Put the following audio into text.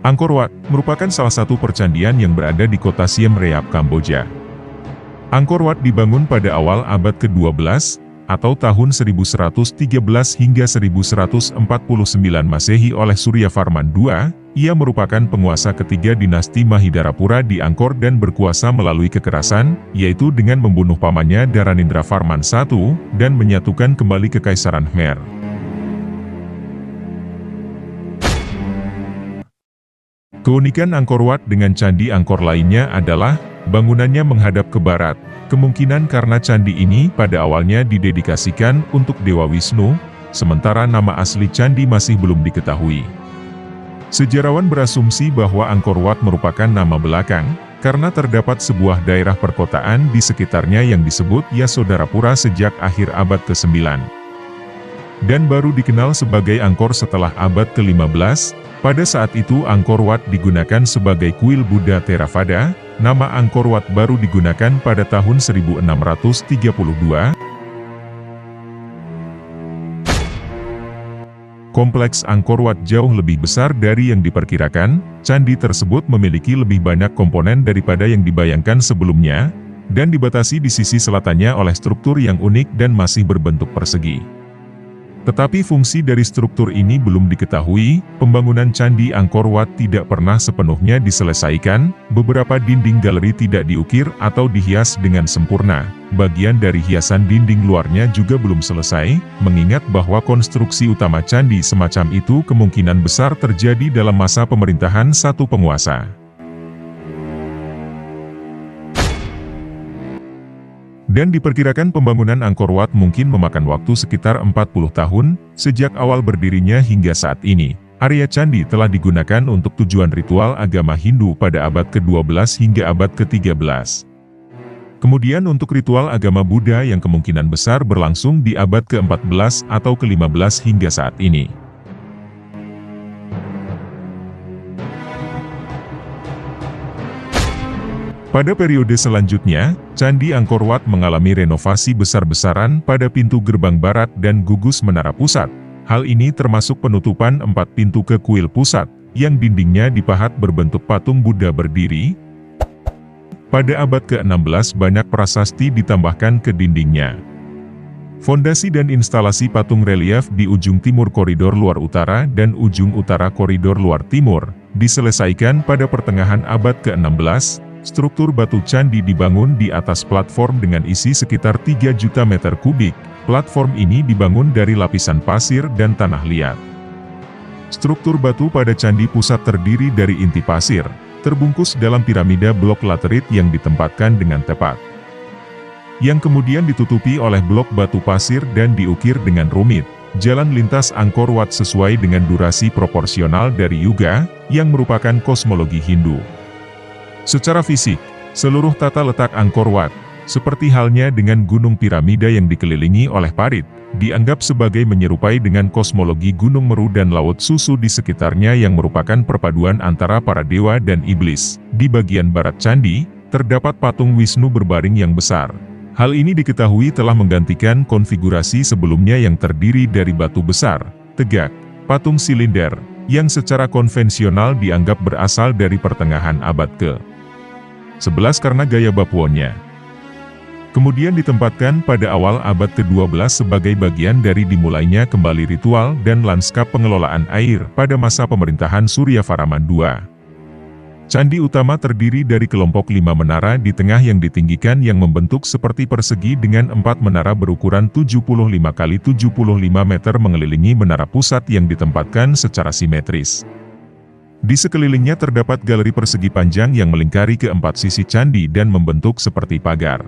Angkor Wat merupakan salah satu percandian yang berada di kota Siem Reap, Kamboja. Angkor Wat dibangun pada awal abad ke-12, atau tahun 1113 hingga 1149 Masehi oleh Suryavarman II. Ia merupakan penguasa ketiga dinasti Mahidarapura di Angkor dan berkuasa melalui kekerasan, yaitu dengan membunuh pamannya Dharanindra-Varman I, dan menyatukan kembali Kekaisaran Khmer. Keunikan Angkor Wat dengan candi Angkor lainnya adalah, bangunannya menghadap ke barat, kemungkinan karena candi ini pada awalnya didedikasikan untuk Dewa Wisnu, sementara nama asli candi masih belum diketahui. Sejarawan berasumsi bahwa Angkor Wat merupakan nama belakang, karena terdapat sebuah daerah perkotaan di sekitarnya yang disebut Yasodarapura sejak akhir abad ke-9. Dan baru dikenal sebagai Angkor setelah abad ke-15, pada saat itu Angkor Wat digunakan sebagai kuil Buddha Theravada. Nama Angkor Wat baru digunakan pada tahun 1632. Kompleks Angkor Wat jauh lebih besar dari yang diperkirakan, candi tersebut memiliki lebih banyak komponen daripada yang dibayangkan sebelumnya, dan dibatasi di sisi selatannya oleh struktur yang unik dan masih berbentuk persegi. Tetapi fungsi dari struktur ini belum diketahui. Pembangunan Candi Angkor Wat tidak pernah sepenuhnya diselesaikan, beberapa dinding galeri tidak diukir atau dihias dengan sempurna, bagian dari hiasan dinding luarnya juga belum selesai, mengingat bahwa konstruksi utama candi semacam itu kemungkinan besar terjadi dalam masa pemerintahan satu penguasa. Dan diperkirakan pembangunan Angkor Wat mungkin memakan waktu sekitar 40 tahun, sejak awal berdirinya hingga saat ini. Area candi telah digunakan untuk tujuan ritual agama Hindu pada abad ke-12 hingga abad ke-13. Kemudian untuk ritual agama Buddha yang kemungkinan besar berlangsung di abad ke-14 atau ke-15 hingga saat ini. Pada periode selanjutnya, Candi Angkor Wat mengalami renovasi besar-besaran pada pintu gerbang barat dan gugus menara pusat. Hal ini termasuk penutupan 4 pintu ke kuil pusat, yang dindingnya dipahat berbentuk patung Buddha berdiri. Pada abad ke-16 banyak prasasti ditambahkan ke dindingnya. Fondasi dan instalasi patung relief di ujung timur koridor luar utara dan ujung utara koridor luar timur, diselesaikan pada pertengahan abad ke-16. Struktur batu candi dibangun di atas platform dengan isi sekitar 3 juta meter kubik. Platform ini dibangun dari lapisan pasir dan tanah liat. Struktur batu pada candi pusat terdiri dari inti pasir, terbungkus dalam piramida blok laterit yang ditempatkan dengan tepat, yang kemudian ditutupi oleh blok batu pasir dan diukir dengan rumit. Jalan lintas Angkor Wat sesuai dengan durasi proporsional dari yuga, yang merupakan kosmologi Hindu. Secara fisik, seluruh tata letak Angkor Wat, seperti halnya dengan gunung piramida yang dikelilingi oleh parit, dianggap sebagai menyerupai dengan kosmologi Gunung Meru dan Laut Susu di sekitarnya yang merupakan perpaduan antara para dewa dan iblis. Di bagian barat candi, terdapat patung Wisnu berbaring yang besar. Hal ini diketahui telah menggantikan konfigurasi sebelumnya yang terdiri dari batu besar, tegak, patung silinder, yang secara konvensional dianggap berasal dari pertengahan abad ke-11 karena gaya bapuonnya. Kemudian ditempatkan pada awal abad ke-12 sebagai bagian dari dimulainya kembali ritual dan lanskap pengelolaan air pada masa pemerintahan Suryavarman II. Candi utama terdiri dari kelompok 5 menara di tengah yang ditinggikan yang membentuk seperti persegi dengan 4 menara berukuran 75 x 75 meter mengelilingi menara pusat yang ditempatkan secara simetris. Di sekelilingnya terdapat galeri persegi panjang yang melingkari keempat sisi candi dan membentuk seperti pagar.